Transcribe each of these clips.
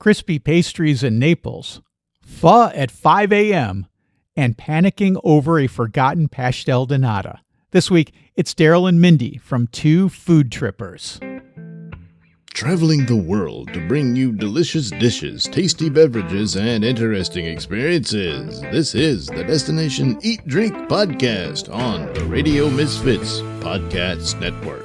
crispy pastries in Naples, pho at 5 a.m., and panicking over a forgotten pastel de nata. This week, it's Daryl and Mindi from 2foodtrippers. Traveling the world to bring you delicious dishes, tasty beverages, and interesting experiences. This is the Destination Eat Drink Podcast on the Radio Misfits Podcast Network.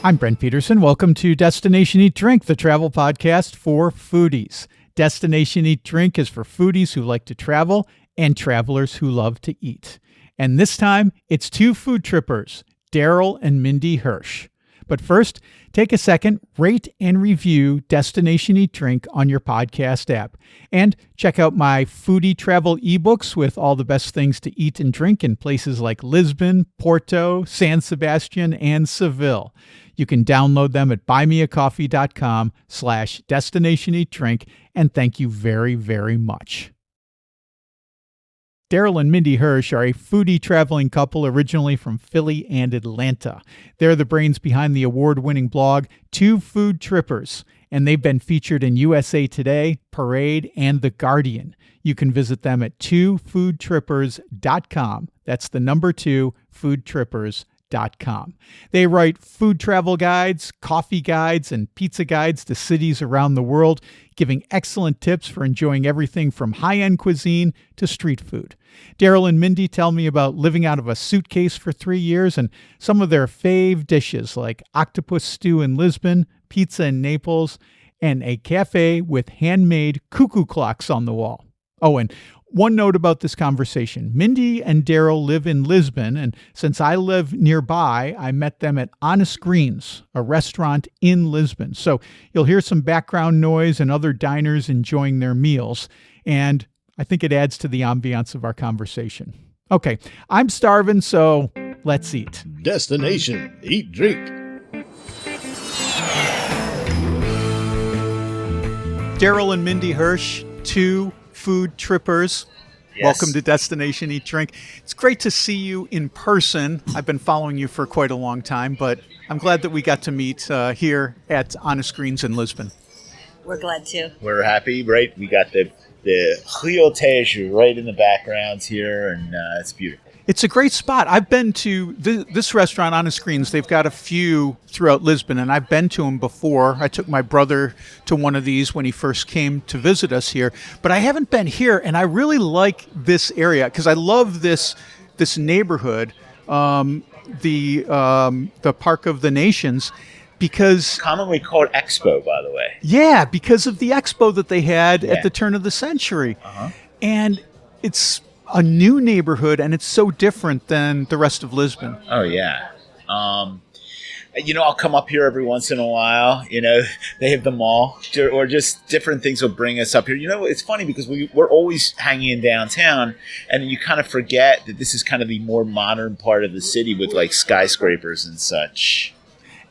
I'm Brent Peterson. Welcome to Destination Eat Drink, the travel podcast for foodies. Destination Eat Drink is for foodies who like to travel and travelers who love to eat. And this time, it's 2foodtrippers, Daryl and Mindi Hirsch. But first, take a second, rate and review Destination Eat Drink on your podcast app. And check out my foodie travel ebooks with all the best things to eat and drink in places like Lisbon, Porto, San Sebastian, and Seville. You can download them at buymeacoffee.com/Destination Eat Drink. And thank you very, very much. Daryl and Mindi Hirsch are a foodie traveling couple originally from Philly and Atlanta. They're the brains behind the award-winning blog 2foodtrippers, and they've been featured in USA Today, Parade, and The Guardian. You can visit them at 2foodtrippers.com. That's the number 2, foodtrippers.com. They write food travel guides, coffee guides, and pizza guides to cities around the world, giving excellent tips for enjoying everything from high-end cuisine to street food. Daryl and Mindi tell me about living out of a suitcase for 3 years and some of their fave dishes like octopus stew in Lisbon, pizza in Naples, and a cafe with handmade cuckoo clocks on the wall. Oh, and one note about this conversation. Mindi and Daryl live in Lisbon, and since I live nearby, I met them at Honest Greens, a restaurant in Lisbon. So you'll hear some background noise and other diners enjoying their meals, and I think it adds to the ambiance of our conversation. Okay, I'm starving, so let's eat. Destination Eat Drink. Daryl and Mindi Hirsch, 2foodtrippers. Yes. Welcome to Destination Eat Drink. It's great to see you in person. I've been following you for quite a long time, but I'm glad that we got to meet here at Honest Greens in Lisbon. We're glad to. We're happy, right? We got the Rio Tejo right in the background here, and it's beautiful. It's a great spot. I've been to this restaurant, Honest Greens. They've got a few throughout Lisbon, and I've been to them before. I took my brother to one of these when he first came to visit us here, but I haven't been here, and I really like this area because I love this neighborhood, the Park of the Nations, because Commonly called Expo, by the way. yeah, because of the expo that they had Yeah. at the turn of the century, Uh-huh. and it's a new neighborhood, and it's so different than the rest of Lisbon. Oh, yeah. I'll come up here every once in a while. They have the mall, or just different things will bring us up here. It's funny because we're always hanging in downtown, and then you kind of forget that this is kind of the more modern part of the city with like skyscrapers and such.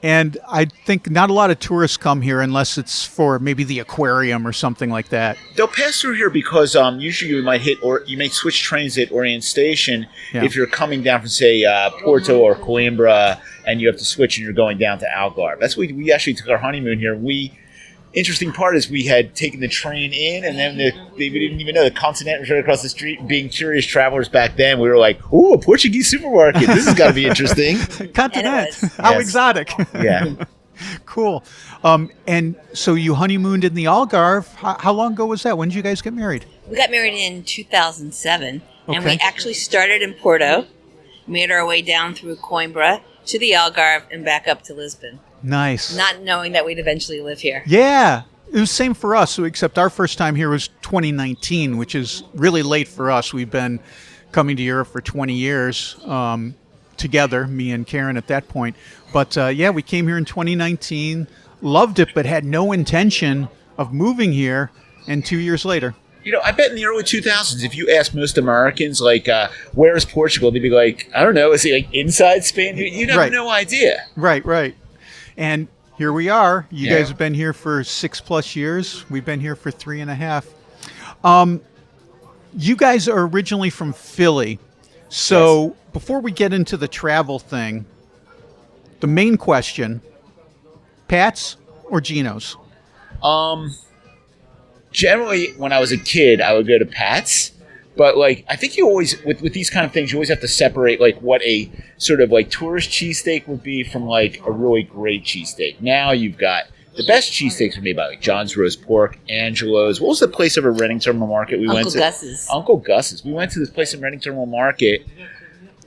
And I think not a lot of tourists come here unless it's for maybe the aquarium or something like that. They'll pass through here because usually you might you may switch trains at Orient Station if you're coming down from, say, Porto or Coimbra, and you have to switch and you're going down to Algarve. That's what we actually took our honeymoon here. Interesting part is we had taken the train in, and then we didn't even know the Continent was right across the street. Being curious travelers back then, we were like, "Ooh, a Portuguese supermarket! This has got to be interesting." Continent. And How Yes. exotic. Yeah. Cool. And so you honeymooned in the Algarve. How long ago was that? When did you guys get married? We got married in 2007, and Okay. we actually started in Porto, made our way down through Coimbra to the Algarve and back up to Lisbon, Nice. not knowing that we'd eventually live here. Yeah. It was same for us, except our first time here was 2019, which is really late for us. We've been coming to Europe for 20 years together, me and Karen at that point. But we came here in 2019, loved it, but had no intention of moving here. And 2 years later. I bet in the early 2000s, if you ask most Americans, like, where is Portugal? They'd be like, I don't know, is it like inside Spain? You'd have Right. no idea. Right. And here we are. You Yeah. guys have been here for 6+ years. We've been here for 3.5. You guys are originally from Philly. So before we get into the travel thing, the main question, Pat's or Gino's? Generally, when I was a kid, I would go to Pat's. But, like, I think you always, with these kind of things, you always have to separate, like, what a sort of, like, tourist cheesesteak would be from, like, a really great cheesesteak. Now you've got the best cheesesteaks are made by, like, John's Roast Pork, Angelo's. What was the place over Reading Terminal Market we went to? Gus's. Uncle Gus's. We went to this place in Reading Terminal Market,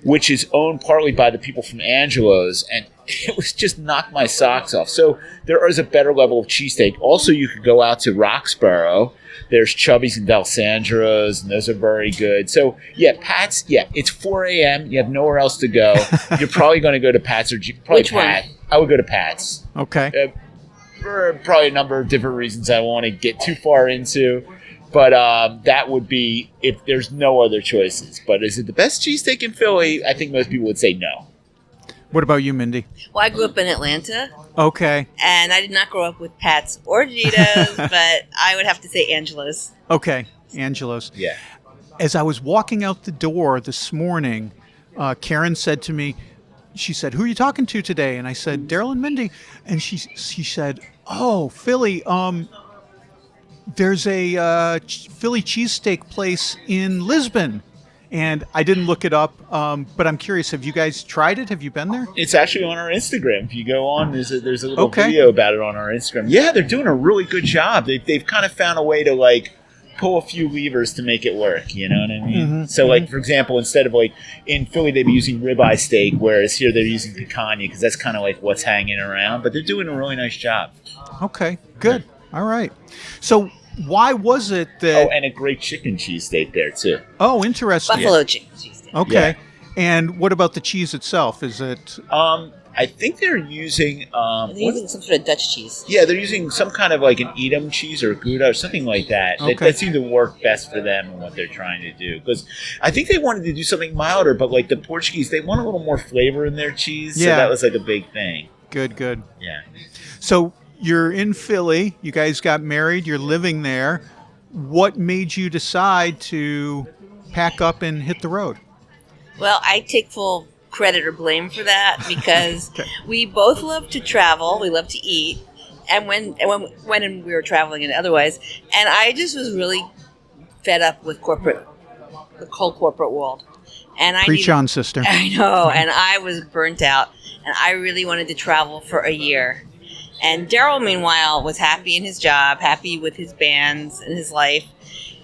which is owned partly by the people from Angelo's, and it was just knocked my socks off. So there is a better level of cheesesteak. Also, you could go out to Roxborough. There's Chubby's and D'Alessandro's, and those are very good. So, yeah, Pat's, it's 4 a.m. You have nowhere else to go. You're probably going to go to Pat's or probably Which Pat. one? I would go to Pat's. Okay. For probably a number of different reasons I don't want to get too far into. But that would be if there's no other choices. But is it the best cheesesteak in Philly? I think most people would say no. What about you, Mindy? Well, I grew up in Atlanta, Okay. and I did not grow up with Pat's or Gita's, but I would have to say Angelo's. Okay. Angelo's. Yeah. As I was walking out the door this morning, Karen said to me, she said, "Who are you talking to today?" And I said, "Daryl and Mindy." And she said, "Oh, Philly, there's a Philly cheesesteak place in Lisbon." And I didn't look it up, but I'm curious. Have you guys tried it? Have you been there? It's actually on our Instagram. If you go on, there's a little Okay. video about it on our Instagram. Yeah, they're doing a really good job. They've kind of found a way to, like, pull a few levers to make it work. You know what I mean? Mm-hmm. So, like, for example, instead of, like, in Philly, they'd be using ribeye steak, whereas here they're using picanha because that's kind of like what's hanging around. But they're doing a really nice job. Okay, good. All right. So why was it that... Oh, and a great chicken cheesesteak there, too. Oh, interesting. Buffalo chicken cheesesteak. Okay. Yeah. And what about the cheese itself? Is it... I think they're using... They're using some sort of Dutch cheese. Yeah, they're using some kind of like an Edam cheese or Gouda or something like that. Okay. That seemed to work best for them and what they're trying to do. Because I think they wanted to do something milder, but like the Portuguese, they want a little more flavor in their cheese. Yeah. So that was like a big thing. Good, good. Yeah. So you're in Philly. You guys got married. You're living there. What made you decide to pack up and hit the road? Well, I take full credit or blame for that because Okay. we both love to travel. We love to eat. And when we were traveling and otherwise, and I just was really fed up with the whole corporate world. And Preach on, sister. I know, and I was burnt out, and I really wanted to travel for a year. And Daryl, meanwhile, was happy in his job, happy with his bands and his life.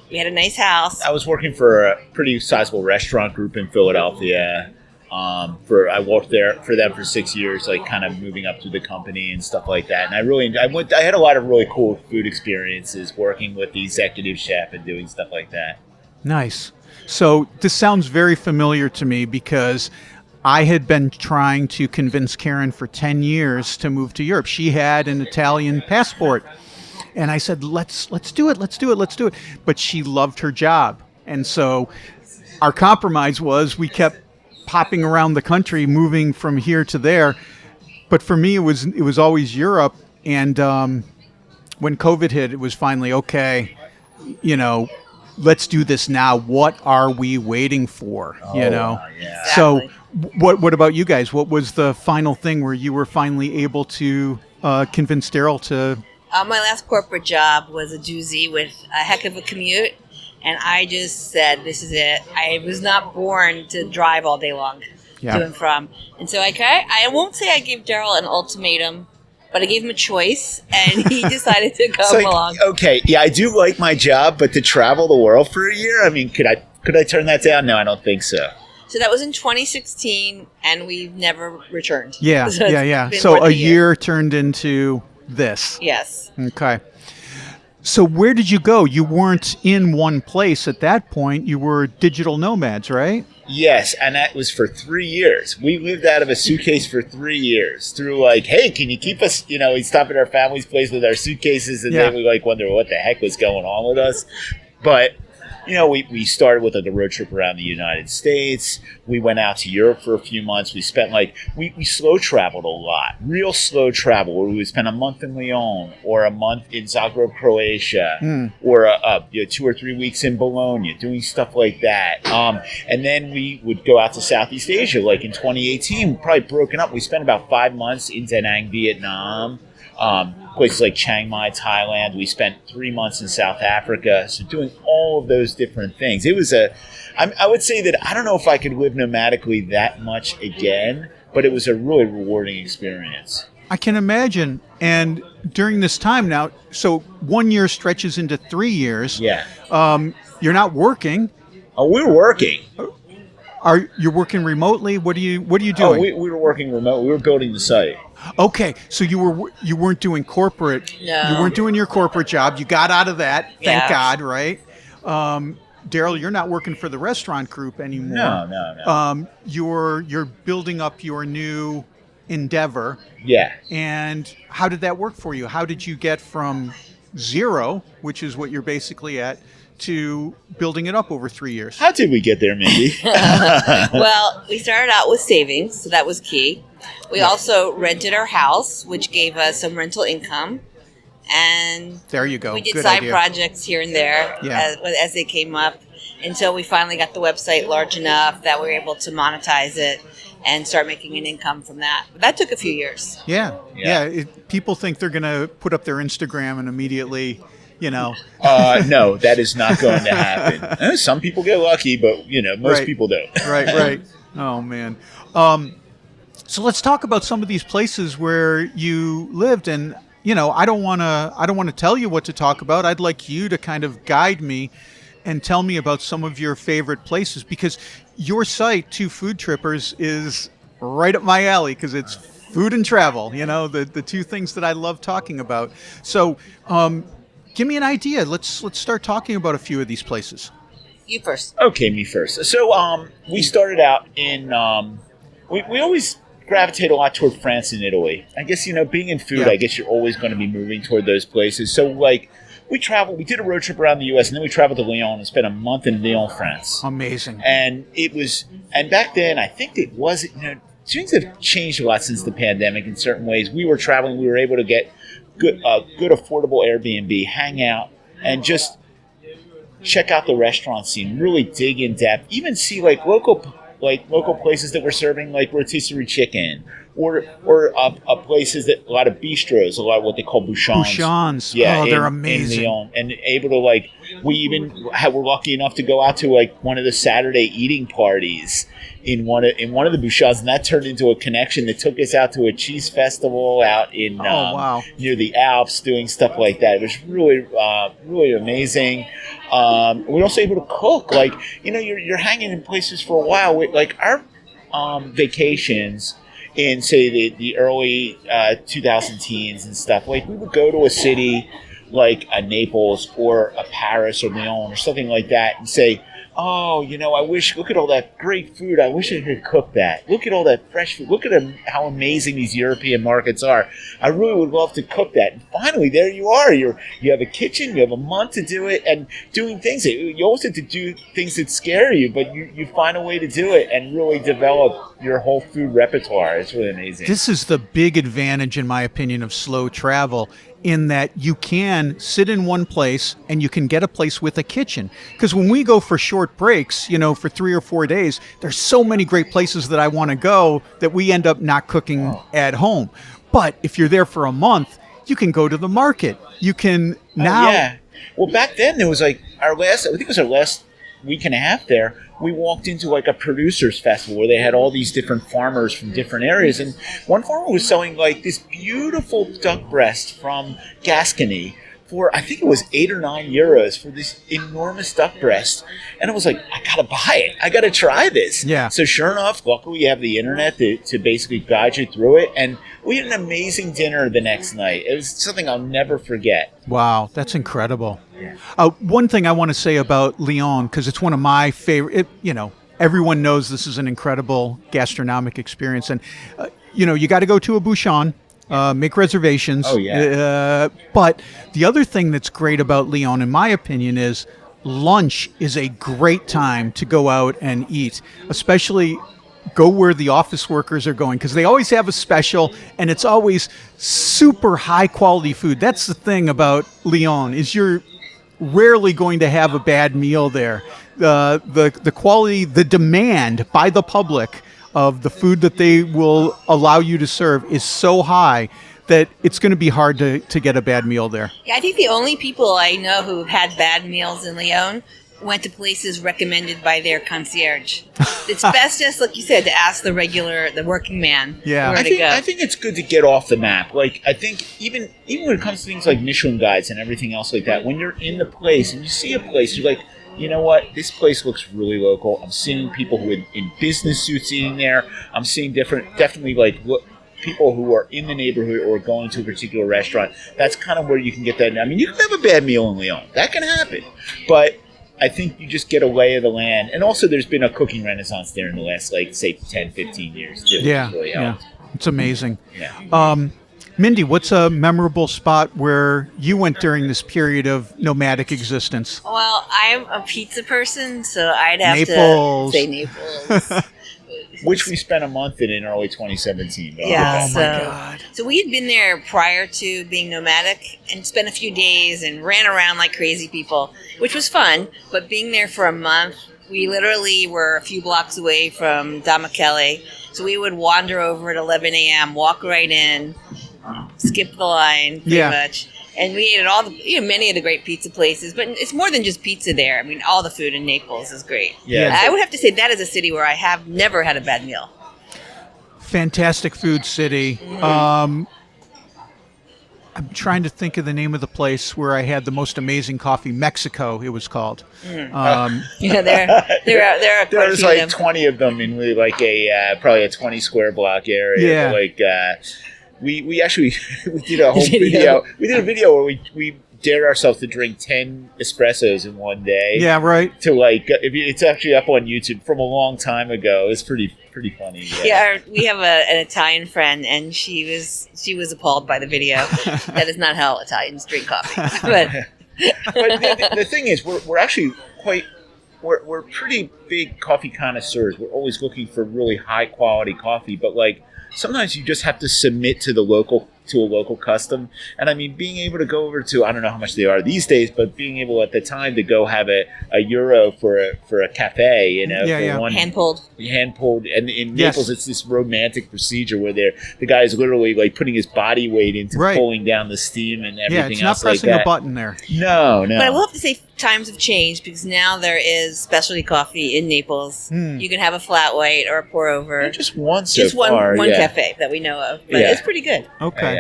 We had a nice house. I was working for a pretty sizable restaurant group in Philadelphia. I worked there for them for 6 years, like kind of moving up through the company and stuff like that. And I had a lot of really cool food experiences working with the executive chef and doing stuff like that. Nice. So this sounds very familiar to me because I had been trying to convince Karen for 10 years to move to Europe. She had an Italian passport. And I said, let's do it. But she loved her job. And so our compromise was we kept popping around the country, moving from here to there. But for me, it was always Europe. And when COVID hit, it was finally, okay, let's do this now. What are we waiting for? Yeah. So Exactly. what about you guys? What was the final thing where you were finally able to convince Daryl to... My last corporate job was a doozy with a heck of a commute. And I just said, this is it. I was not born to drive all day long Yeah. to and from. And so I won't say I gave Daryl an ultimatum, but I gave him a choice, and he decided to come along. Okay, yeah, I do like my job, but to travel the world for a year, I mean, could I turn that down? No, I don't think so. So that was in 2016, and we've never returned. Yeah, So it's yeah. been So more than a year turned into this. Yes. Okay. So where did you go? You weren't in one place at that point. You were digital nomads, right? Yes, and that was for 3 years. We lived out of a suitcase for 3 years through like, hey, can you keep us, we'd stop at our family's place with our suitcases and then we wonder what the heck was going on with us. But, we started with like a road trip around the United States. We went out to Europe for a few months. We spent we slow traveled a lot, real slow travel where we would spend a month in Lyon or a month in Zagreb, Croatia, or 2 or 3 weeks in Bologna, doing stuff like that. And then we would go out to Southeast Asia, like in 2018, probably broken up. We spent about 5 months in Da Nang, Vietnam. places like Chiang Mai, Thailand. We spent 3 months in South Africa. So doing all of those different things. It was I would say that I don't know if I could live nomadically that much again, but it was a really rewarding experience. I can imagine. And during this time now, so 1 year stretches into 3 years. Yeah. You're not working. Oh, we were working. Are you working remotely? What are you doing? Oh, we were working remote. We were building the site. Okay, so you weren't doing corporate. No. You weren't doing your corporate job. You got out of that. Thank Yeah. God, right? Daryl, you're not working for the restaurant group anymore. No. You're building up your new endeavor. Yeah. And how did that work for you? How did you get from zero, which is what you're basically at, to building it up over 3 years? How did we get there, Mindy? Well, we started out with savings, so that was key. We also rented our house, which gave us some rental income. And There you go. we did Good side idea. projects here and there Yeah. as they came up until we finally got the website large enough that we were able to monetize it and start making an income from that. But that took a few years. Yeah. Yeah. People think they're going to put up their Instagram and immediately, No, that is not going to happen. Some people get lucky, but most Right. people don't. Right. Oh man. So let's talk about some of these places where you lived, and I don't want to tell you what to talk about. I'd like you to kind of guide me and tell me about some of your favorite places, because your site, 2foodtrippers, is right up my alley because it's food and travel. The two things that I love talking about. So, give me an idea. Let's start talking about a few of these places. You first. Okay, me first. So we started out in we always gravitate a lot toward France and Italy. I guess being in food, Yeah. I guess you're always going to be moving toward those places. So we did a road trip around the U.S. and then we traveled to Lyon and spent a month in Lyon, France. Amazing. And back then I think it was things have changed a lot since the pandemic in certain ways. We were traveling, we were able to get good affordable Airbnb, hang out, and just check out the restaurant scene, really dig in depth, even see local places that were serving rotisserie chicken, or places that a lot of bistros, a lot of what they call bouchons. Bouchons. Yeah, They're in amazing. Lyon, and able to we even were lucky enough to go out to one of the Saturday eating parties in one of the bouchons, and that turned into a connection that took us out to a cheese festival out in wow. near the Alps, doing stuff like that. It was really really amazing. We're also able to cook. You're hanging in places for a while. Our vacations in, say, the early 2000 teens and stuff. We would go to a city like a Naples or a Paris or Lyon or something like that and say, oh, look at all that great food. I wish I could cook that. Look at all that fresh food. Look at how amazing these European markets are. I really would love to cook that. And finally, there you are. You have a kitchen. You have a month to do it, and doing things. You always have to do things that scare you, but you find a way to do it and really develop your whole food repertoire. It's really amazing. This is the big advantage, in my opinion, of slow travel, in that you can sit in one place and you can get a place with a kitchen. Because when we go for short breaks, for 3 or 4 days, there's so many great places that I want to go that we end up not cooking at home. But if you're there for a month, you can go to the market. You can now. Yeah. Well, back then there was I think it was our last week and a half there. We walked into a producers festival where they had all these different farmers from different areas, and one farmer was selling this beautiful duck breast from Gascony for, I think it was 8 or 9 euros for this enormous duck breast. And I was like, I gotta buy it. I gotta try this. Yeah. So sure enough, luckily you have the internet to basically guide you through it. And we had an amazing dinner the next night. It was something I'll never forget. Wow, that's incredible. Yeah. One thing I want to say about Lyon, because it's one of my favorite, everyone knows this is an incredible gastronomic experience. And, you got to go to a bouchon, make reservations. Oh, yeah. But the other thing that's great about Lyon, in my opinion, is lunch is a great time to go out and eat, especially go where the office workers are going, because they always have a special, and it's always super high quality food. That's the thing about Lyon, is you're rarely going to have a bad meal there. The quality, the demand by the public of the food that they will allow you to serve is so high that it's going to be hard to get a bad meal there. Yeah, I think the only people I know who've had bad meals in Lyon went to places recommended by their concierge. It's best, just like you said, to ask the working man where to go. I think it's good to get off the map. Like, I think even when it comes to things like Michelin guides and everything else like that, when you're in the place and you see a place, you're like, you know what? This place looks really local. I'm seeing people who are in business suits eating there. I'm seeing definitely like people who are in the neighborhood or going to a particular restaurant. That's kind of where you can get that. I mean, you can have a bad meal in Lyon. That can happen. But I think you just get a lay of the land. And also there's been a cooking renaissance there in the last, like, say, 10, 15 years, too. Yeah, really yeah. It's amazing. Yeah. Mindy, what's a memorable spot where you went during this period of nomadic existence? Well, I'm a pizza person, so I'd have Naples. to say Naples. Which we spent a month in early 2017. Yeah, Oh, my God. So we had been there prior to being nomadic and spent a few days and ran around like crazy people, which was fun. But being there for a month, we literally were a few blocks away from Damachele. So we would wander over at 11 a.m., walk right in, skip the line pretty much. And we ate at all many of the great pizza places, but it's more than just pizza there. I mean, all the food in Naples is great. Yeah. I would have to say that is a city where I have never had a bad meal. Fantastic food city. I'm trying to think of the name of the place where I had the most amazing coffee. Mexico, it was called. Yeah, there are quite a There's few like of them. 20 of them in really like probably a 20 square block area. Yeah. Like we actually we did a whole video. We did a video where we dared ourselves to drink 10 espressos in one day. Yeah, right. To like, it's actually up on YouTube from a long time ago. It's pretty funny. Yeah, we have an Italian friend, and she was appalled by the video. That is not how Italians drink coffee. But the thing is, we're actually we're pretty big coffee connoisseurs. We're always looking for really high quality coffee, but like sometimes you just have to submit to a local custom. And I mean, being able to go over to, I don't know how much they are these days, but being able at the time to go have a euro for a cafe, for one hand pulled. And in Naples, it's this romantic procedure where the guy is literally like putting his body weight into pulling down the steam and everything else. Yeah, it's not pressing like that. a button there. No. But I will have to say times have changed because now there is specialty coffee in Naples. You can have a flat white or a pour over. Just one cafe that we know of, but it's pretty good. Okay.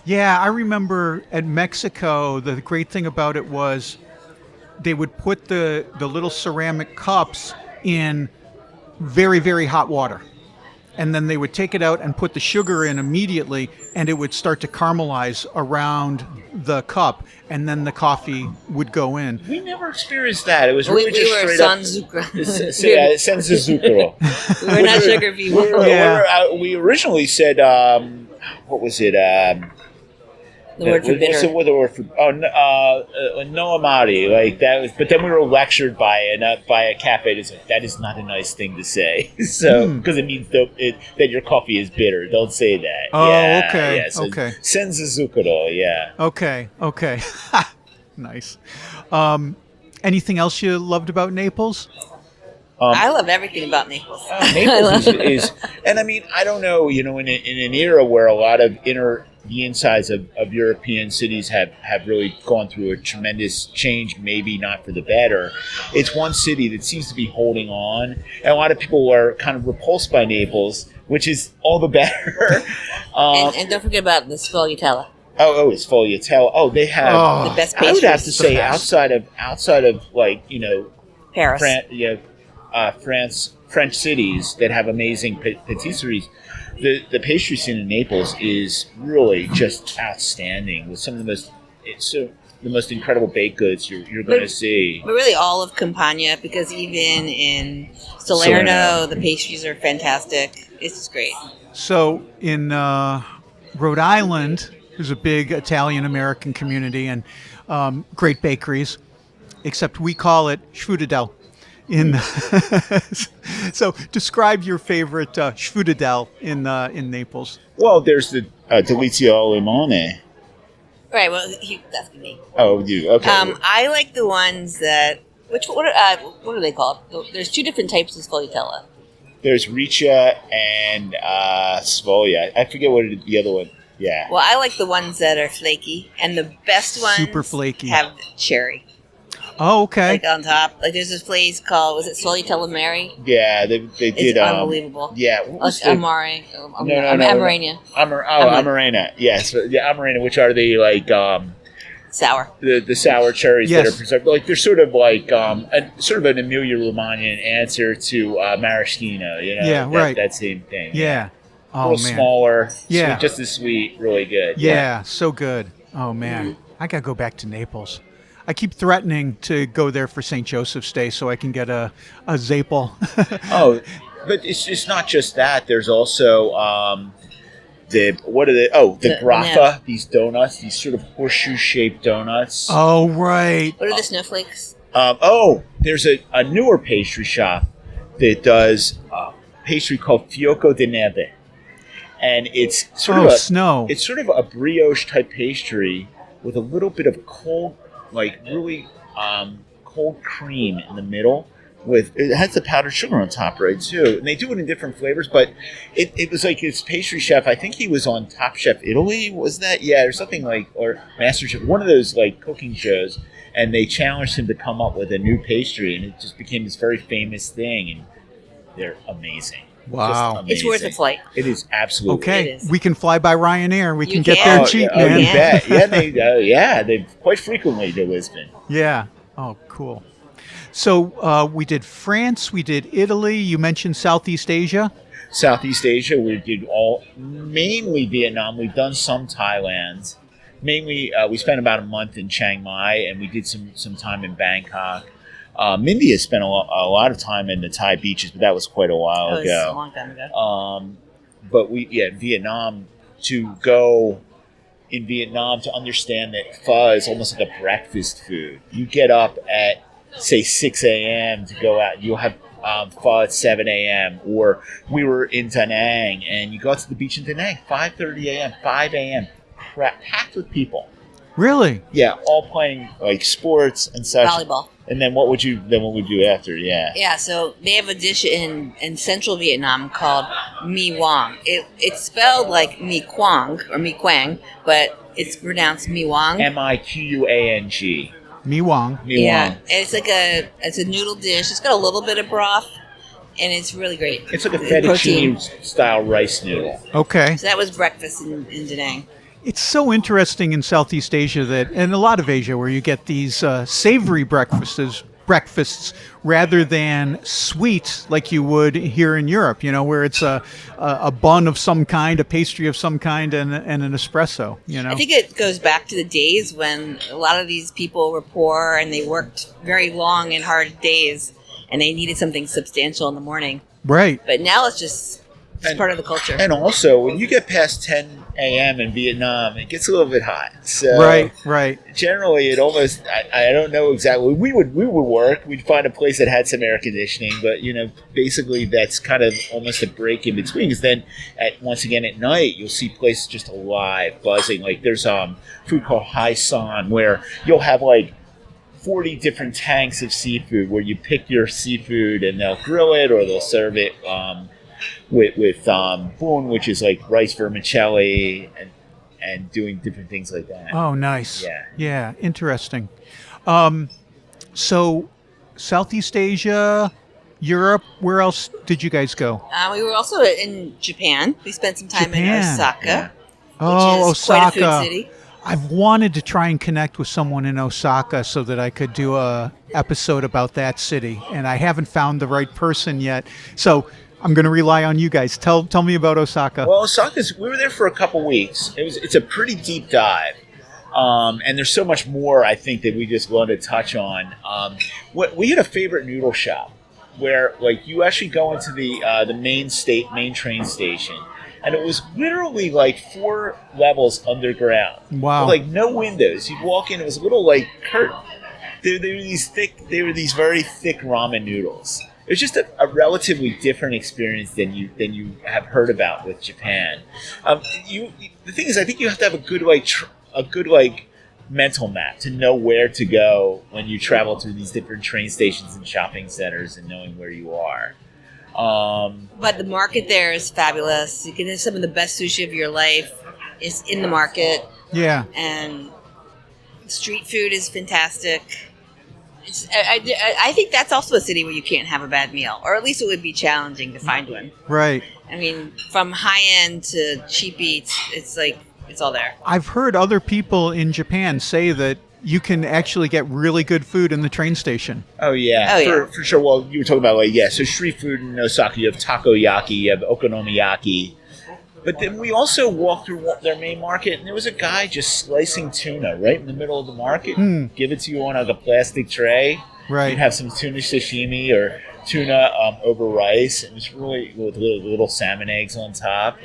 Yeah, I remember at Mexico, the great thing about it was they would put the little ceramic cups in very, very hot water. And then they would take it out and put the sugar in immediately, and it would start to caramelize around the cup, and then the coffee would go in. We never experienced that. It was really we were just straight up. Senza zucchero. We're not sugar people. We originally said, what was it? The word for bitter. What's the word for? No amari, like that was. But then we were lectured by a cafe that said that is not a nice thing to say. So because it means that your coffee is bitter. Don't say that. Oh, okay. Yeah, so okay. Senza zucchero. Yeah. Okay. Nice. Anything else you loved about Naples? I love everything about Naples. Naples is, and I mean, I don't know, in an era where a lot of the insides of European cities have really gone through a tremendous change, maybe not for the better. It's one city that seems to be holding on, and a lot of people are kind of repulsed by Naples, which is all the better. And don't forget about the Sfogliatella. Oh, it's Sfogliatella. Oh, they have the best pastries. I would have to say outside of like Paris. French cities that have amazing patisseries. The pastry scene in Naples is really just outstanding with some of the most incredible baked goods you're going to see. But really all of Campania, because even in Salerno, the pastries are fantastic. It's just great. So in Rhode Island, there's a big Italian-American community and great bakeries, except we call it Schfudadel. So describe your favorite Schfudadel in Naples. Well, there's the Delizia al Limone. Right. Well, that's me. Oh, you okay? I like the ones that. What are they called? There's two different types of sfogliatella. There's Riccia and Sfoglia. I forget what the other one. Yeah. Well, I like the ones that are flaky, and the best ones Super flaky. have cherry. Oh, okay. Like on top. Like there's this place called, was it Solitella Mary? Yeah, they did. It's unbelievable. Yeah. What was the- Amare. Amarena. Amarena. Yes. Yeah, Amarena, which are the like Sour. the sour cherries Yes. that are preserved. Like they're sort of like sort of an Emilia Romagna answer to maraschino. You know. Yeah, right. That same thing. Yeah. A Oh, little man. smaller. Yeah. Sweet, just as sweet. Really good. Yeah, so good. Oh, man. I got to go back to Naples. I keep threatening to go there for St. Joseph's Day so I can get a Zapel. Oh, but it's not just that. There's also the grappa. Yeah. These donuts, these sort of horseshoe shaped donuts. Oh, right. What are the snowflakes? There's a newer pastry shop that does pastry called Fiocco di Neve, and it's sort of snow. It's sort of a brioche type pastry with a little bit of cold, like really cold cream in the middle. It has the powdered sugar on top, right, too. And they do it in different flavors, but it was like his pastry chef, I think he was on Top Chef Italy, was that? Yeah, or something like, or Master Chef, one of those like cooking shows, and they challenged him to come up with a new pastry, and it just became this very famous thing, and they're amazing. Wow. Just amazing. It's worth a flight. It is absolutely. Okay, It is. we can fly by Ryanair. We You can get can. there cheap, you man. bet. Yeah, they quite frequently to Lisbon. Yeah. Oh, cool. So we did France, we did Italy. You mentioned Southeast Asia. Southeast Asia, we did mainly Vietnam. We've done some Thailand. Mainly, we spent about a month in Chiang Mai, and we did some time in Bangkok. Mindy has spent a lot of time in the Thai beaches, but that was quite a while That was ago. a long time ago. But Vietnam, to go in Vietnam to understand that pho is almost like a breakfast food. You get up at, say, 6 a.m. to go out. You'll have pho at 7 a.m. Or we were in Da Nang, and you go out to the beach in Da Nang, 5:30 a.m., 5 a.m., packed with people. Really? Yeah, all playing like sports and such. Volleyball. And then what would you do after? Yeah. Yeah, so they have a dish in central Vietnam called mi Wang. It's spelled like mi Quang or mi Quang, but it's pronounced mi Wang. Miquang. Mi Wang. Mi Yeah, Wang. and it's a noodle dish. It's got a little bit of broth, and it's really great. It's like a Protein. fettuccine style rice noodle. Okay. So that was breakfast in Da Nang. It's so interesting in Southeast Asia and a lot of Asia where you get these savory breakfasts rather than sweet like you would here in Europe, where it's a bun of some kind, a pastry of some kind, and an espresso, I think it goes back to the days when a lot of these people were poor and they worked very long and hard days and they needed something substantial in the morning. Right. But now it's part of the culture. And also, when you get past 10 a.m. in Vietnam, it gets a little bit hot. So Right. generally, it almost, I don't know exactly. We would work. We'd find a place that had some air conditioning, but, basically that's kind of almost a break in between. Because then, once again, at night, you'll see places just alive, buzzing. Like there's food called Hai San, where you'll have like 40 different tanks of seafood where you pick your seafood and they'll grill it or they'll serve it with bun, which is like rice vermicelli, and doing different things like that. Oh, nice. Yeah, interesting. So Southeast Asia, Europe, where else did you guys go? We were also in Japan. We spent some time in Osaka, Oh, which is quite a Osaka. food city. I've wanted to try and connect with someone in Osaka so that I could do a episode about that city, and I haven't found the right person yet. So I'm going to rely on you guys. Tell me about Osaka. Well, we were there for a couple weeks. It's a pretty deep dive. And there's so much more, I think, that we just want to touch on. We had a favorite noodle shop where, like, you actually go into the main train station, and it was literally like 4 levels underground. Wow! With, like, no windows. You'd walk in, it was a little like curtain. They were these very thick ramen noodles. It was just a relatively different experience than you have heard about with Japan. The thing is, I think you have to have a good mental map to know where to go when you travel through these different train stations and shopping centers and knowing where you are. But the market there is fabulous. You can have some of the best sushi of your life. is in the market, Yeah. and street food is fantastic. I think that's also a city where you can't have a bad meal, or at least it would be challenging to find one. Right. I mean, from high end to cheap eats, it's like it's all there. I've heard other people in Japan say that you can actually get really good food in the train station. Oh yeah, for sure. Well, you were talking about so street food in Osaka. You have takoyaki, you have okonomiyaki, but then we also walked through their main market, and there was a guy just slicing tuna right in the middle of the market. Give it to you on a plastic tray. Right. You'd have some tuna sashimi or tuna over rice, and it's really with little salmon eggs on top.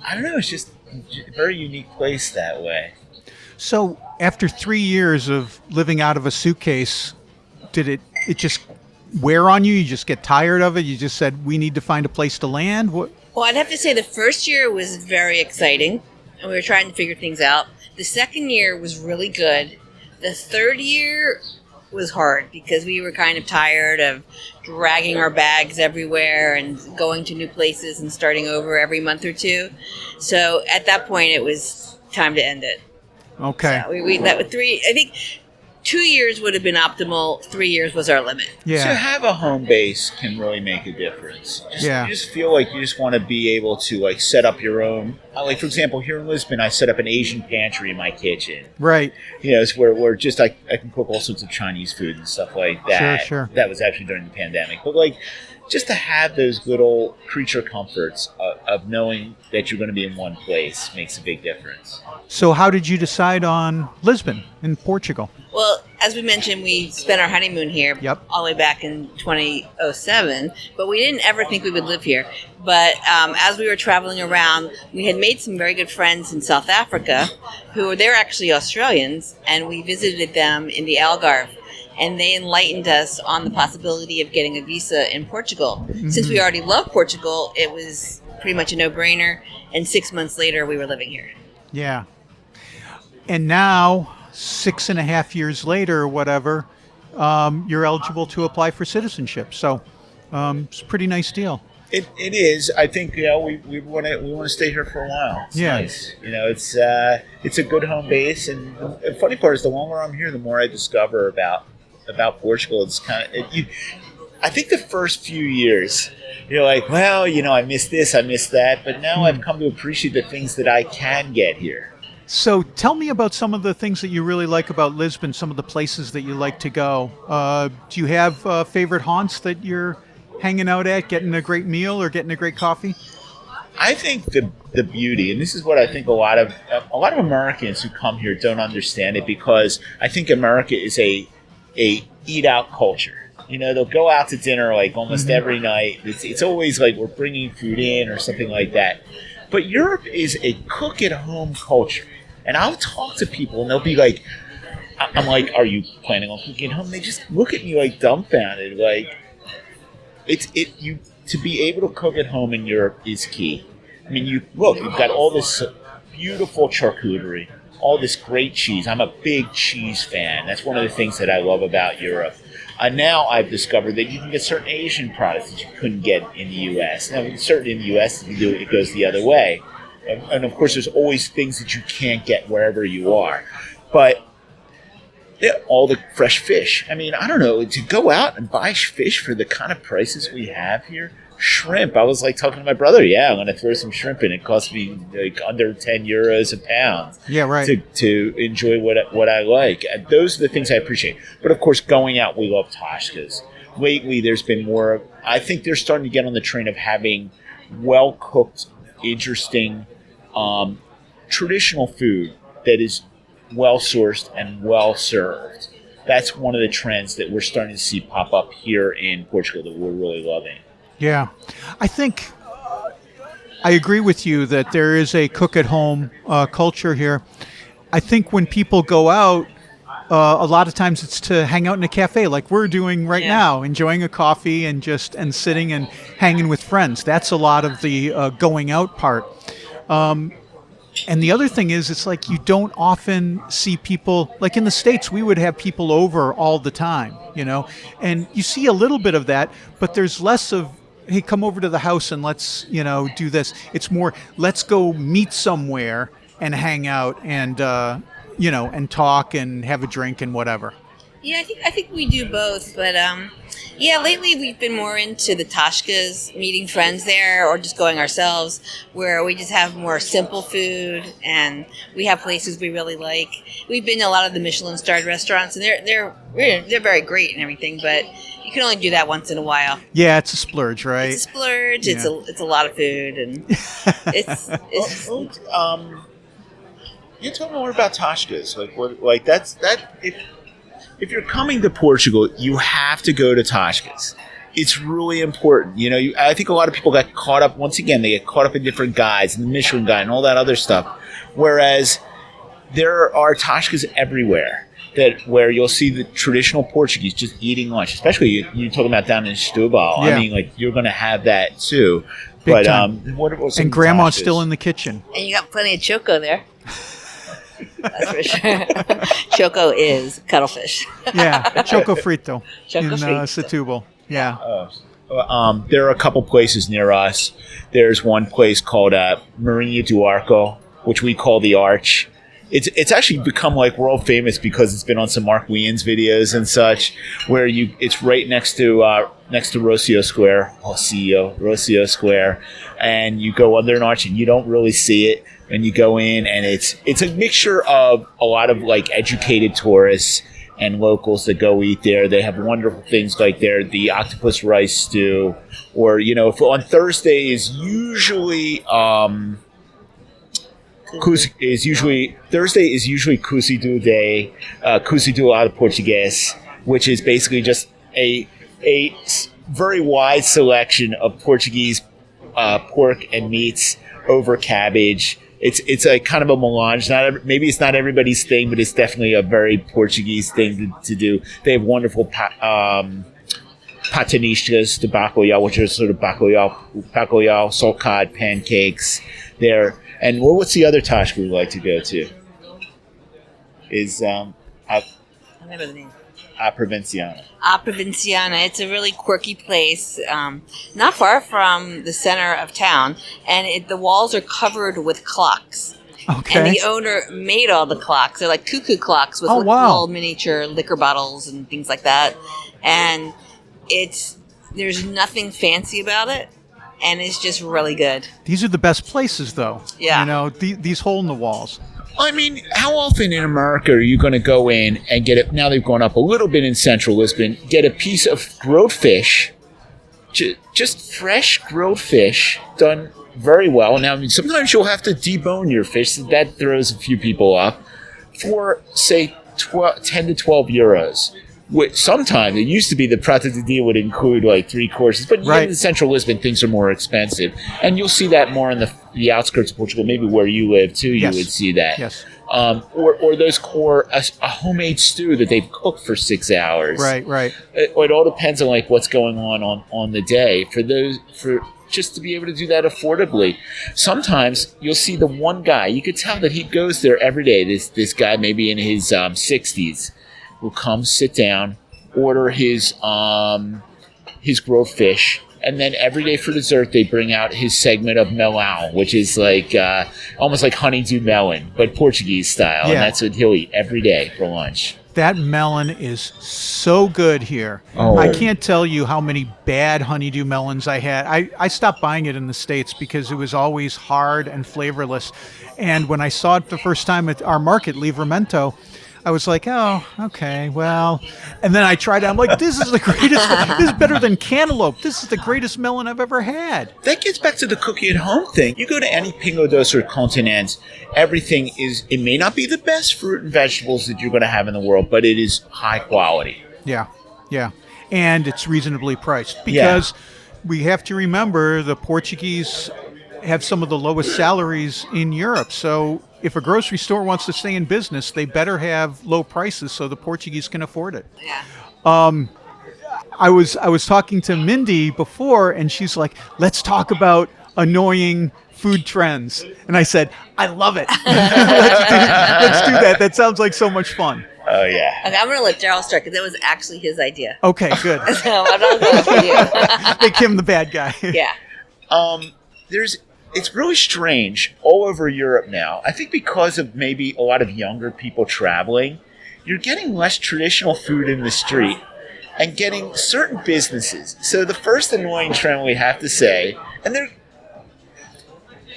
I don't know. It's just a very unique place that way. So after 3 years of living out of a suitcase, did it just wear on you? You just get tired of it? You just said, we need to find a place to land? What? Well, I'd have to say the first year was very exciting, and we were trying to figure things out. The second year was really good. The third year was hard because we were kind of tired of dragging our bags everywhere and going to new places and starting over every month or two. So at that point, it was time to end it. Okay. So we that with 3. I think 2 years would have been optimal. 3 years was our limit. Yeah. To have a home base can really make a difference. You just feel like you just want to be able to set up your own. Like for example, here in Lisbon, I set up an Asian pantry in my kitchen. Right. It's where just I can cook all sorts of Chinese food and stuff like that. Sure. That was actually during the pandemic, but just to have those little creature comforts of knowing that you're going to be in one place makes a big difference. So how did you decide on Lisbon in Portugal? Well, as we mentioned, we spent our honeymoon here all the way back in 2007, but we didn't ever think we would live here. But as we were traveling around, we had made some very good friends in South Africa they're actually Australians, and we visited them in the Algarve. And they enlightened us on the possibility of getting a visa in Portugal. Mm-hmm. Since we already love Portugal, it was pretty much a no-brainer. And 6 months later, we were living here. Yeah. And now, 6.5 years later or whatever, you're eligible to apply for citizenship. So it's a pretty nice deal. It is. I think we want to stay here for a while. It's nice. It's a good home base, and the funny part is the longer I'm here, the more I discover about Portugal. It's kind of I think the first few years you're like, well, I miss this, I miss that, but now I've come to appreciate the things that I can get here. So tell me about some of the things that you really like about Lisbon, some of the places that you like to go. Do you have favorite haunts that you're hanging out at, getting a great meal or getting a great coffee? I think the beauty, and this is what I think a lot of Americans who come here don't understand it, because I think America is a eat out culture. They'll go out to dinner almost every night. It's always we're bringing food in or something like that. But Europe is a cook at home culture, and I'll talk to people and they'll be like, I'm like, are you planning on cooking at home? They just look at me dumbfounded, to be able to cook at home in Europe is key. I mean, you've got all this beautiful charcuterie, all this great cheese. I'm a big cheese fan. That's one of the things that I love about Europe. Now I've discovered that you can get certain Asian products that you couldn't get in the U.S. Now, certainly in the U.S., it goes the other way. And of course, there's always things that you can't get wherever you are. But all the fresh fish. I mean, I don't know, to go out and buy fish for the kind of prices we have here. Shrimp. I was talking to my brother. Yeah, I'm going to throw some shrimp in. It costs me under 10 euros a pound. Yeah, right. To enjoy what I like. And those are the things I appreciate. But of course, going out, we love Toshkas. Lately, there's been more. I think they're starting to get on the train of having well cooked, interesting, traditional food that is well sourced and well served. That's one of the trends that we're starting to see pop up here in Portugal that we're really loving. Yeah. I think I agree with you that there is a cook-at-home culture here. I think when people go out, a lot of times it's to hang out in a cafe like we're doing right now, enjoying a coffee and sitting and hanging with friends. That's a lot of the going out part. And the other thing is, it's you don't often see people, in the States, we would have people over all the time, and you see a little bit of that, but there's less of hey, come over to the house and let's, do this. It's more, let's go meet somewhere and hang out and, and talk and have a drink and whatever. Yeah, I think we do both, but lately we've been more into the Tashkas, meeting friends there, or just going ourselves, where we just have more simple food, and we have places we really like. We've been to a lot of the Michelin-starred restaurants, and they're very great and everything, but you can only do that once in a while. Yeah, it's a splurge, right? It's a splurge. Yeah. It's a lot of food, and it's. You tell me more about Tashkas. If you're coming to Portugal, you have to go to Tashkas. It's really important. I think a lot of people got caught up, once again, they get caught up in different guides and the Michelin guide and all that other stuff. Whereas there are Tashkas everywhere where you'll see the traditional Portuguese just eating lunch, especially you're talking about down in Setúbal. Yeah. I mean, you're going to have that too. Big time. And Grandma's still in the kitchen. And you got plenty of choco there. That's for sure. Choco is cuttlefish. Yeah, choco frito Choco in frito. Setúbal. Yeah. There are a couple places near us. There's one place called Marinha do Arco, which we call the Arch. It's actually become like world famous because it's been on some Mark Wien's videos and such, where it's right next to Rocio Square, Rocio Square, and you go under an arch and you don't really see it. And you go in, and it's a mixture of a lot of like educated tourists and locals that go eat there. They have wonderful things like the octopus rice stew, or if on Thursday is usually Thursday is usually Cozido Day, Cozido ao Português, which is basically just a very wide selection of Portuguese pork and meats over cabbage. It's a kind of a melange. Maybe it's not everybody's thing, but it's definitely a very Portuguese thing to do. They have wonderful patanistas, the bacalhau, which are sort of bacalhau, salcado pancakes there. And what's the other Tosh we like to go to? Is I remember the name. A Provinciana. A Provinciana. It's a really quirky place, not far from the center of town, and the walls are covered with clocks. Okay. And the owner made all the clocks. They're like Cuckoo clocks with little miniature liquor bottles and things like that. And there's nothing fancy about it, and it's just really good. These are the best places, though. Yeah. These hole in the walls. I mean, how often in America are you going to go in and get it? Now they've gone up a little bit in central Lisbon, get a piece of grilled fish, just fresh grilled fish done very well. Now, I mean, sometimes you'll have to debone your fish. So that throws a few people off for, say, 10 to 12 euros. Sometimes it used to be the Prata de Dia would include like 3 courses, but in central Lisbon things are more expensive, and you'll see that more in the outskirts of Portugal, maybe where you live too. Yes. You would see that, yes. Or a homemade stew that they've cooked for 6 hours. Right. It all depends on like what's going on the day for just to be able to do that affordably. Sometimes you'll see the one guy, you could tell that he goes there every day. This guy maybe in his 60s. Will come, sit down, order his grilled fish, and then every day for dessert they bring out his segment of melão, which is like almost like honeydew melon, but Portuguese style, and that's what he'll eat every day for lunch. That melon is so good here. Oh. I can't tell you how many bad honeydew melons I had. I stopped buying it in the States because it was always hard and flavorless. And when I saw it the first time at our market, Livramento, I was like, oh, okay, well. And then I tried it. I'm like, this is the greatest. This is better than cantaloupe. This is the greatest melon I've ever had. That gets back to the cookie at home thing. You go to any Pingo Doce or Continente, everything it may not be the best fruit and vegetables that you're going to have in the world, but it is high quality. Yeah. And it's reasonably priced because we have to remember the Portuguese have some of the lowest salaries in Europe. So if a grocery store wants to stay in business, they better have low prices so the Portuguese can afford it. Yeah. I was talking to Mindy before, and she's like, let's talk about annoying food trends. And I said, I love it. Let's do that. That sounds like so much fun. Oh yeah. Okay, I'm going to let Daryl start because that was actually his idea. Okay, good. So I'm not going for you. Make him the bad guy. Yeah. It's really strange all over Europe now. I think because of maybe a lot of younger people traveling, you're getting less traditional food in the street and getting certain businesses. So the first annoying trend we have to say, and they're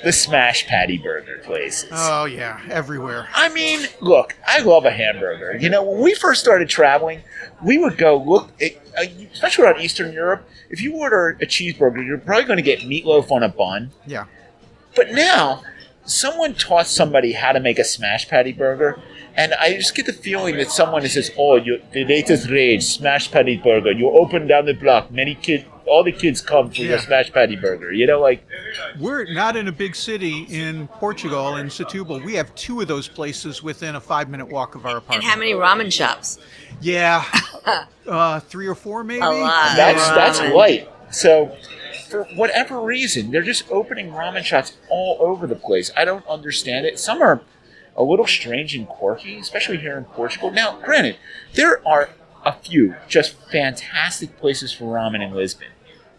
the smash patty burger places. Oh, yeah, everywhere. I mean, look, I love a hamburger. You know, when we first started traveling, we would go look, especially around Eastern Europe, if you order a cheeseburger, you're probably going to get meatloaf on a bun. Yeah. But now, someone taught somebody how to make a smash patty burger, and I just get the feeling that someone says, the latest rage, smash patty burger. You open down the block, all the kids come for your smash patty burger. You know, like... We're not in a big city in Portugal, in Setúbal. We have 2 of those places within a 5-minute walk of our apartment. And how many ramen shops? Yeah. 3 or 4, maybe? A lot. That's light. So... For whatever reason, they're just opening ramen shops all over the place. I don't understand it. Some are a little strange and quirky, especially here in Portugal. Now, granted, there are a few just fantastic places for ramen in Lisbon.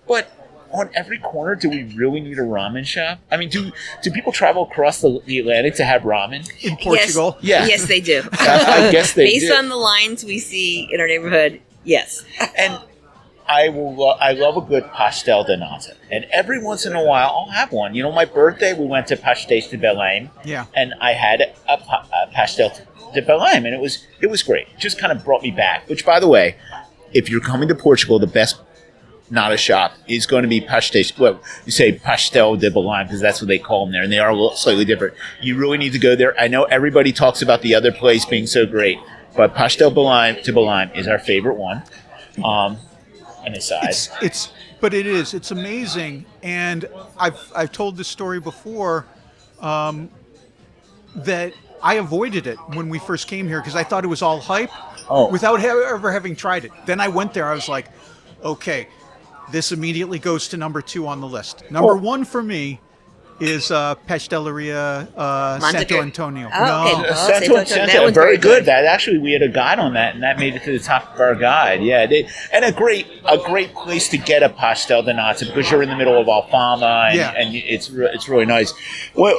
But on every corner, do we really need a ramen shop? I mean, do people travel across the Atlantic to have ramen? In Portugal? Yes. Yes, they do. I guess they do. Based on the lines we see in our neighborhood, yes. And I love a good pastel de nata, and every once in a while I'll have one. You know, my birthday we went to Pastéis de Belém, and I had a pastel de Belém, and it was great. It just kind of brought me back. Which, by the way, if you're coming to Portugal, the best nata shop is going to be Pastéis. Well, you say pastel de Belém because that's what they call them there, and they are a little slightly different. You really need to go there. I know everybody talks about the other place being so great, but pastel de Belém is our favorite one. An aside. It's amazing, and I've told this story before, that I avoided it when we first came here because I thought it was all hype without ever having tried it. Then I went there, I was like, okay, this immediately goes to number 2 on the list. Number 1 for me is Pasteleria Santo Antonio. Oh, okay. Santo, very good. That actually, we had a guide on that, and that made it to the top of our guide. Yeah, and a great place to get a pastel de nata because you're in the middle of Alfama, and it's really nice. Well,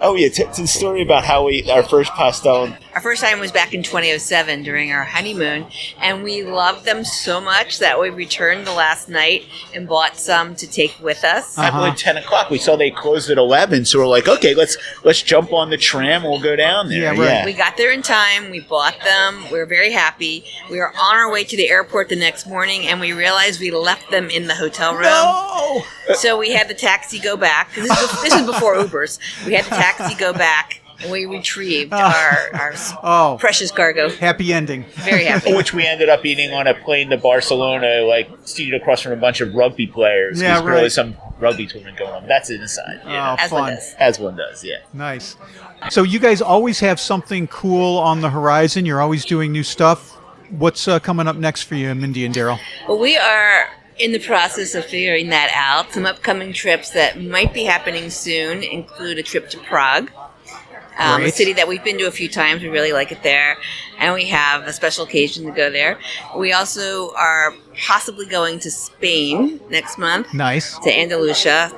to the story about how our first pastel. Our first time was back in 2007 during our honeymoon, and we loved them so much that we returned the last night and bought some to take with us. At like 10 o'clock, we saw they closed at 11, so we're like, okay, let's jump on the tram. We'll go down there. Yeah, right. Yeah. We got there in time. We bought them. We were very happy. We were on our way to the airport the next morning, and we realized we left them in the hotel room. No! So we had the taxi go back. This is before Ubers. We had the taxi go back, and we retrieved our precious cargo. Happy ending. Very happy. Which we ended up eating on a plane to Barcelona, like seated across from a bunch of rugby players. Yeah, There's really some rugby tournament going on. That's an aside. Yeah. As fun. one does. As one does, yeah. Nice. So you guys always have something cool on the horizon. You're always doing new stuff. What's coming up next for you, Mindy and Daryl? Well, we are in the process of figuring that out. Some upcoming trips that might be happening soon include a trip to Prague. A city that we've been to a few times. We really like it there. And we have a special occasion to go there. We also are possibly going to Spain next month. Nice. To Andalusia.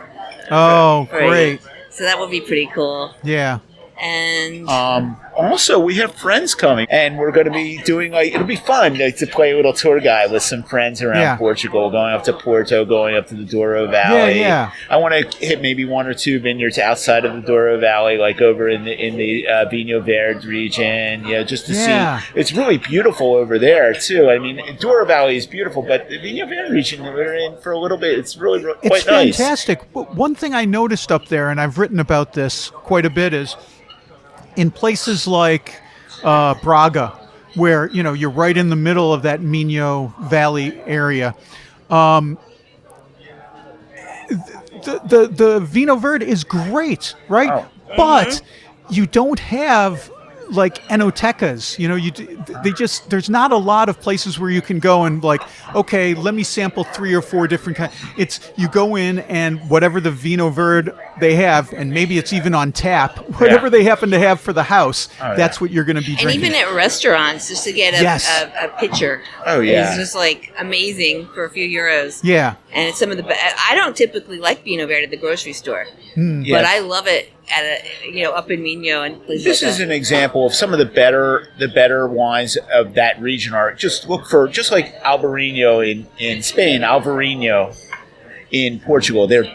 Oh, great. So that will be pretty cool. Yeah. And also, we have friends coming, and we're going to be doing it'll be fun to play a little tour guide with some friends around Portugal, going up to Porto, going up to the Douro Valley. Yeah. I want to hit maybe 1 or 2 vineyards outside of the Douro Valley, like over in the Vinho Verde region, just to see. It's really beautiful over there too. I mean, Douro Valley is beautiful, but the Vinho Verde region that we're in for a little bit, it's really quite nice. It's fantastic. But one thing I noticed up there, and I've written about this quite a bit, is in places like Braga, where you're right in the middle of that Minho Valley area, the Vinho Verde is great, right? But you don't have like enotecas. There's not a lot of places where you can go and like, okay, let me sample 3 or 4 different kinds. It's you go in and whatever the vino verde they have, and maybe it's even on tap, whatever they happen to have for the house, that's what you're going to be drinking. And even at restaurants, just to get a pitcher. Oh, yeah. It's just like amazing for a few euros. Yeah. And it's some of the I don't typically like Vino Verde at the grocery store, but I love it at up in Minho and places This like is that. an example of some of the better wines of that region are just look for just like Albarino in Spain, Alvarinho in Portugal. They're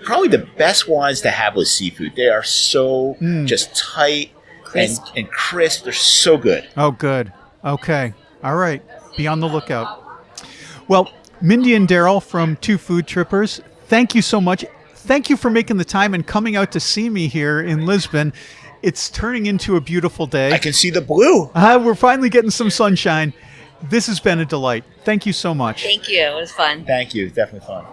probably the best wines to have with seafood. They are so just tight and crisp. They're so good. Oh, good. Okay. All right. Be on the lookout. Well, Mindi and Daryl from 2 Food Trippers, thank you so much. Thank you for making the time and coming out to see me here in Lisbon. It's turning into a beautiful day. I can see the blue. We're finally getting some sunshine. This has been a delight. Thank you so much. Thank you. It was fun. Thank you. Definitely fun.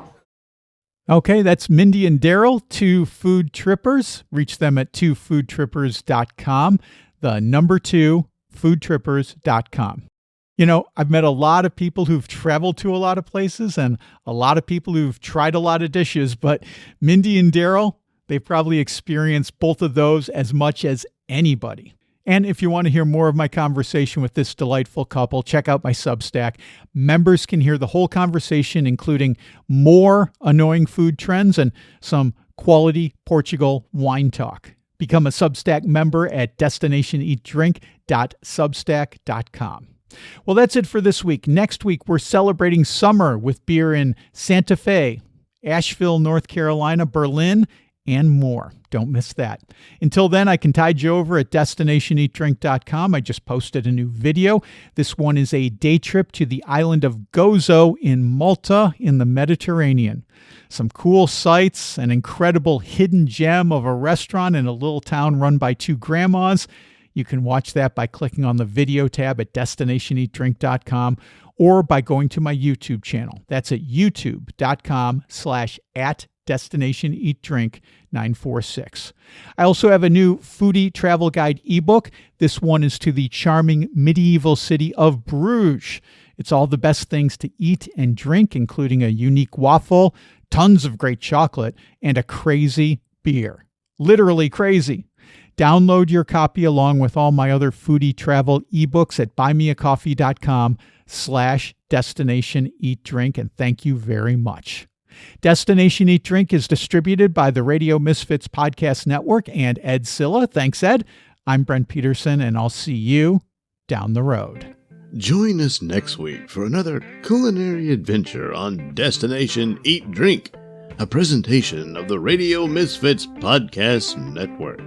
Okay, that's Mindi and Daryl, 2 Food Trippers. Reach them at 2foodtrippers.com. The number 2, foodtrippers.com. I've met a lot of people who've traveled to a lot of places and a lot of people who've tried a lot of dishes, but Mindi and Daryl, they've probably experienced both of those as much as anybody. And if you want to hear more of my conversation with this delightful couple, check out my Substack. Members can hear the whole conversation, including more annoying food trends and some quality Portugal wine talk. Become a Substack member at destinationeatdrink.substack.com. Well, that's it for this week. Next week, we're celebrating summer with beer in Santa Fe, Asheville, North Carolina, Berlin, and more. Don't miss that. Until then, I can tide you over at destinationeatdrink.com. I just posted a new video. This one is a day trip to the island of Gozo in Malta in the Mediterranean. Some cool sights, an incredible hidden gem of a restaurant in a little town run by 2 grandmas. You can watch that by clicking on the video tab at destinationeatdrink.com or by going to my YouTube channel. That's at youtube.com/@destinationeatdrink946. I also have a new foodie travel guide ebook. This one is to the charming medieval city of Bruges. It's all the best things to eat and drink, including a unique waffle, tons of great chocolate, and a crazy beer. Literally crazy. Download your copy along with all my other foodie travel ebooks at buymeacoffee.com/destinationeatdrink, and thank you very much. Destination Eat Drink is distributed by the Radio Misfits Podcast Network and Ed Silla. Thanks, Ed. I'm Brent Peterson, and I'll see you down the road. Join us next week for another culinary adventure on Destination Eat Drink, a presentation of the Radio Misfits Podcast Network.